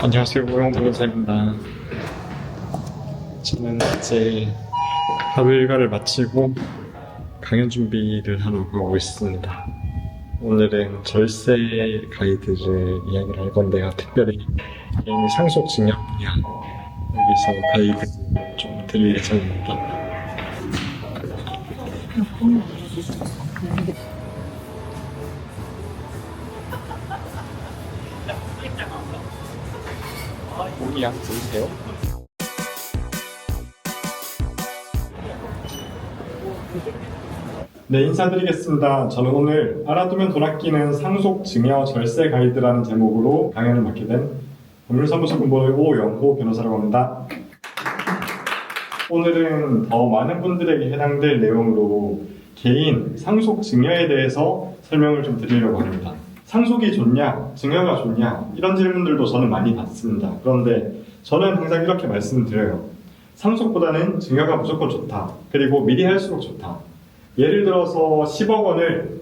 안녕하세요, 오영 변호사입니다. 저는 이제 하루 일과를 마치고 강연 준비를 하러 가고 있습니다. 오늘은 절세 가이드를 이야기를 할 건데요. 특별히 개인 상속 증여 분야 여기서 가이드 좀 드릴 예정입니다. 목이 약 보이세요? 네, 인사드리겠습니다. 저는 오늘 알아두면 돈 아끼는 상속 증여 절세 가이드라는 제목으로 강연을 맡게 된 법률사무소 근본의 오영호 변호사라고 합니다. 오늘은 더 많은 분들에게 해당될 내용으로 개인 상속 증여에 대해서 설명을 좀 드리려고 합니다. 상속이 좋냐, 증여가 좋냐 이런 질문들도 저는 많이 받습니다. 그런데 저는 항상 이렇게 말씀드려요. 상속보다는 증여가 무조건 좋다. 그리고 미리 할수록 좋다. 예를 들어서 10억 원을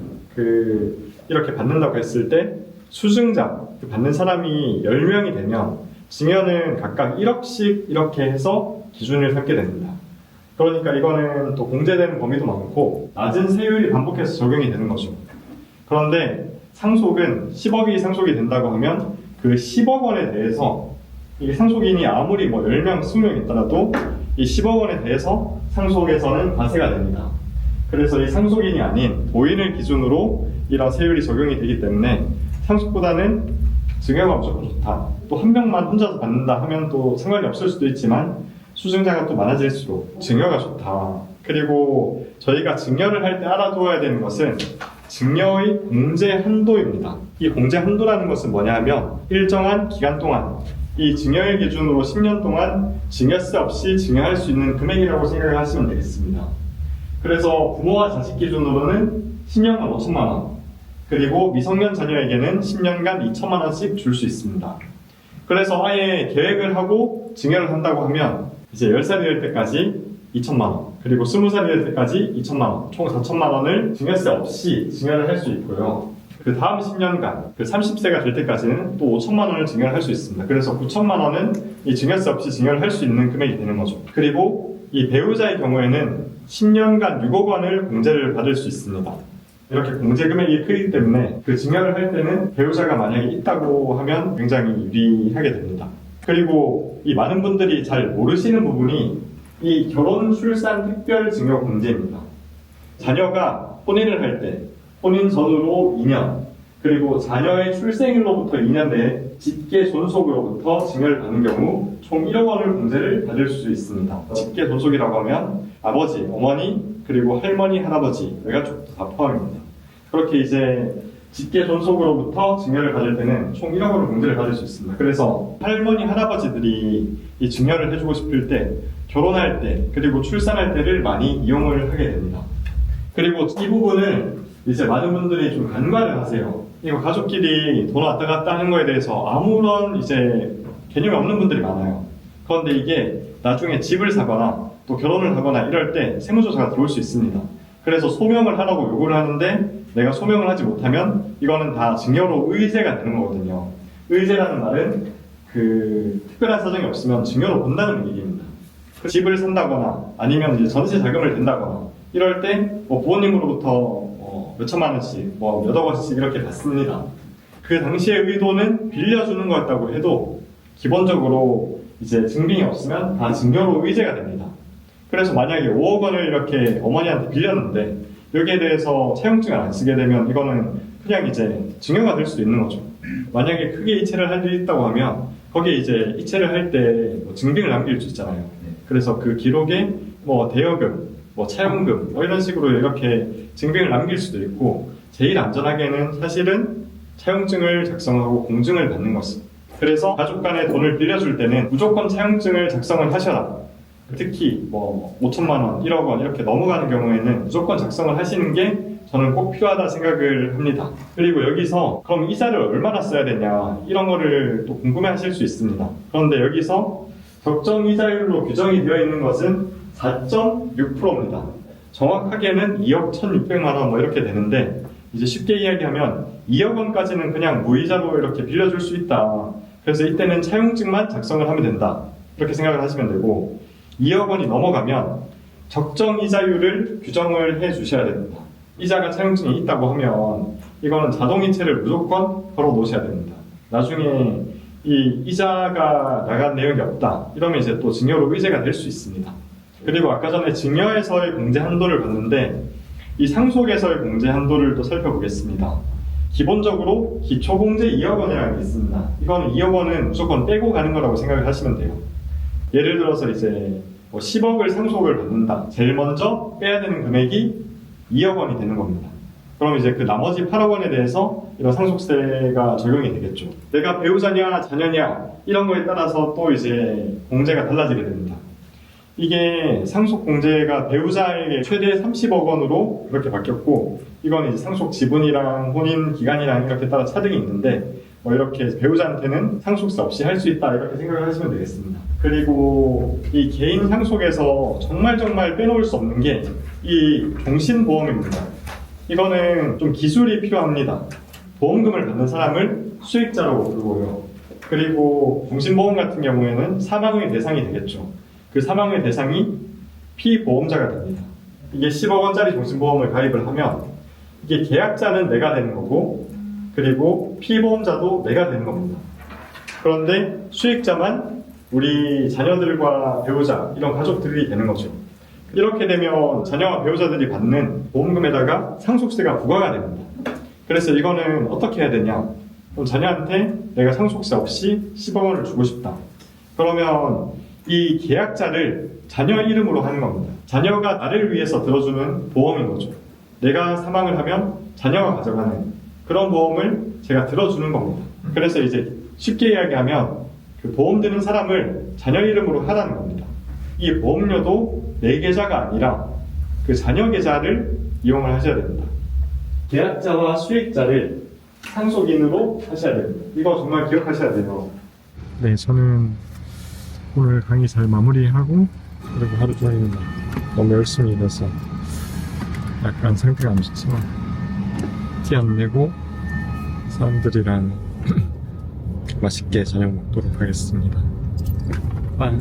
이렇게 받는다고 했을 때 수증자, 받는 사람이 10명이 되면 증여는 각각 1억씩 이렇게 해서 기준을 삼게 됩니다. 그러니까 이거는 또 공제되는 범위도 많고 낮은 세율이 반복해서 적용이 되는 거죠. 그런데 상속은 10억이 상속이 된다고 하면 그 10억 원에 대해서 이 상속인이 아무리 뭐 10명, 20명 있더라도 이 10억 원에 대해서 상속에서는 과세가 됩니다. 그래서 이 상속인이 아닌 도인을 기준으로 이런 세율이 적용이 되기 때문에 상속보다는 증여가 무조건 좋다. 또 한 명만 혼자서 받는다 하면 또 상관이 없을 수도 있지만 수증자가 또 많아질수록 증여가 좋다. 그리고 저희가 증여를 할 때 알아두어야 되는 것은 증여의 공제 한도입니다. 이 공제 한도라는 것은 뭐냐 하면 일정한 기간 동안 이 증여일 기준으로 10년 동안 증여세 없이 증여할 수 있는 금액이라고 생각을 하시면 되겠습니다. 그래서 부모와 자식 기준으로는 10년간 5천만 원, 그리고 미성년 자녀에게는 10년간 2천만 원씩 줄 수 있습니다. 그래서 아예 계획을 하고 증여를 한다고 하면 이제 10살이 될 때까지 2천만 원, 그리고 20살이 될 때까지 2천만 원, 총 4천만 원을 증여세 없이 증여를 할 수 있고요. 그 다음 10년간, 30세가 될 때까지는 또 5천만 원을 증여를 할 수 있습니다. 그래서 9천만 원은 이 증여세 없이 증여를 할 수 있는 금액이 되는 거죠. 그리고 이 배우자의 경우에는 10년간 6억 원을 공제를 받을 수 있습니다. 이렇게 공제 금액이 크기 때문에 그 증여를 할 때는 배우자가 만약에 있다고 하면 굉장히 유리하게 됩니다. 그리고 이 많은 분들이 잘 모르시는 부분이 이 결혼 출산 특별 증여 공제입니다. 자녀가 혼인을 할 때 혼인 전후로 2년, 그리고 자녀의 출생일로부터 2년 내에 직계 존속으로부터 증여를 받는 경우 총 1억 원을 공제를 받을 수 있습니다. 직계 존속이라고 하면 아버지, 어머니, 그리고 할머니, 할아버지 외가족도 다 포함입니다. 그렇게 이제 직계 존속으로부터 증여를 받을 때는 총 1억 원을 공제를 받을 수 있습니다. 그래서 할머니, 할아버지들이 이 증여를 해주고 싶을 때 결혼할 때 그리고 출산할 때를 많이 이용을 하게 됩니다. 그리고 이 부분을 이제 많은 분들이 좀 간과를 하세요. 이거 가족끼리 돈 왔다 갔다 하는 거에 대해서 아무런 이제 개념이 없는 분들이 많아요. 그런데 이게 나중에 집을 사거나 또 결혼을 하거나 이럴 때 세무조사가 들어올 수 있습니다. 그래서 소명을 하라고 요구를 하는데 내가 소명을 하지 못하면 이거는 다 증여로 의제가 되는 거거든요. 의제라는 말은 특별한 사정이 없으면 증여로 본다는 얘기입니다. 집을 산다거나 아니면 이제 전세 자금을 댄다거나 이럴 때 뭐 부모님으로부터 몇 천만 원씩, 뭐 몇억 원씩 이렇게 받습니다. 그 당시의 의도는 빌려주는 거였다고 해도 기본적으로 이제 증빙이 없으면 다 증여로 의제가 됩니다. 그래서 만약에 5억 원을 이렇게 어머니한테 빌렸는데 여기에 대해서 차용증을 안 쓰게 되면 이거는 그냥 이제 증여가 될 수도 있는 거죠. 만약에 크게 이체를 할 일이 있다고 하면 거기에 이제 이체를 할 때 뭐 증빙을 남길 수 있잖아요. 그래서 그 기록에 뭐 대여금, 뭐 차용금 이런 식으로 이렇게 증빙을 남길 수도 있고 제일 안전하게는 사실은 차용증을 작성하고 공증을 받는 것입니다. 그래서 가족 간에 돈을 빌려줄 때는 무조건 차용증을 작성을 하셔라. 특히 뭐 5천만 원, 1억 원 이렇게 넘어가는 경우에는 무조건 작성을 하시는 게 저는 꼭 필요하다 생각을 합니다. 그리고 여기서 그럼 이자를 얼마나 써야 되냐 이런 거를 또 궁금해 하실 수 있습니다. 그런데 여기서 적정이자율로 규정이 되어 있는 것은 4.6%입니다. 정확하게는 2억 1,600만 원 뭐 이렇게 되는데 이제 쉽게 이야기하면 2억 원까지는 그냥 무이자로 이렇게 빌려줄 수 있다. 그래서 이때는 차용증만 작성을 하면 된다. 이렇게 생각을 하시면 되고 2억 원이 넘어가면 적정 이자율을 규정을 해 주셔야 됩니다. 이자가 차용증에 있다고 하면 이거는 자동이체를 무조건 걸어 놓으셔야 됩니다. 나중에 이 이자가 나간 내역이 없다. 이러면 이제 또 증여로 의제가 될 수 있습니다. 그리고 아까 전에 증여에서의 공제 한도를 봤는데 이 상속에서의 공제 한도를 또 살펴보겠습니다. 기본적으로 기초공제 2억 원이라는 게 있습니다. 이거는 2억 원은 무조건 빼고 가는 거라고 생각을 하시면 돼요. 예를 들어서 이제 10억을 상속을 받는다. 제일 먼저 빼야 되는 금액이 2억 원이 되는 겁니다. 그럼 이제 그 나머지 8억 원에 대해서 이런 상속세가 적용이 되겠죠. 내가 배우자냐 자녀냐 이런 거에 따라서 또 이제 공제가 달라지게 됩니다. 이게 상속 공제가 배우자에게 최대 30억 원으로 이렇게 바뀌었고 이건 이제 상속 지분이랑 혼인 기간이랑 이렇게 따라 차등이 있는데 이렇게 배우자한테는 상속세 없이 할 수 있다 이렇게 생각을 하시면 되겠습니다. 그리고 이 개인 상속에서 정말 빼놓을 수 없는 게 이 종신보험입니다. 이거는 좀 기술이 필요합니다. 보험금을 받는 사람을 수익자라고 부르고요. 그리고 종신보험 같은 경우에는 사망의 대상이 되겠죠. 그 사망의 대상이 피보험자가 됩니다. 이게 10억 원짜리 종신보험을 가입을 하면 이게 계약자는 내가 되는 거고 그리고 피보험자도 내가 되는 겁니다. 그런데 수익자만 우리 자녀들과 배우자 이런 가족들이 되는 거죠. 이렇게 되면 자녀와 배우자들이 받는 보험금에다가 상속세가 부과가 됩니다. 그래서 이거는 어떻게 해야 되냐? 그럼 자녀한테 내가 상속세 없이 10억 원을 주고 싶다. 그러면 이 계약자를 자녀 이름으로 하는 겁니다. 자녀가 나를 위해서 들어주는 보험인 거죠. 내가 사망을 하면 자녀가 가져가는 그런 보험을 제가 들어주는 겁니다. 그래서 이제 쉽게 이야기하면 그 보험 드는 사람을 자녀 이름으로 하라는 겁니다. 이 보험료도 내 계좌가 아니라 그 자녀 계좌를 이용을 하셔야 됩니다. 계약자와 수익자를 상속인으로 하셔야 됩니다. 이거 정말 기억하셔야 돼요. 네, 저는 오늘 강의 잘 마무리하고 그리고 하루 종일 너무 열심히 일해서 약간 상태가 안 좋지만 티 안 내고 사람들이랑 맛있게 저녁 먹도록 하겠습니다. 빠이.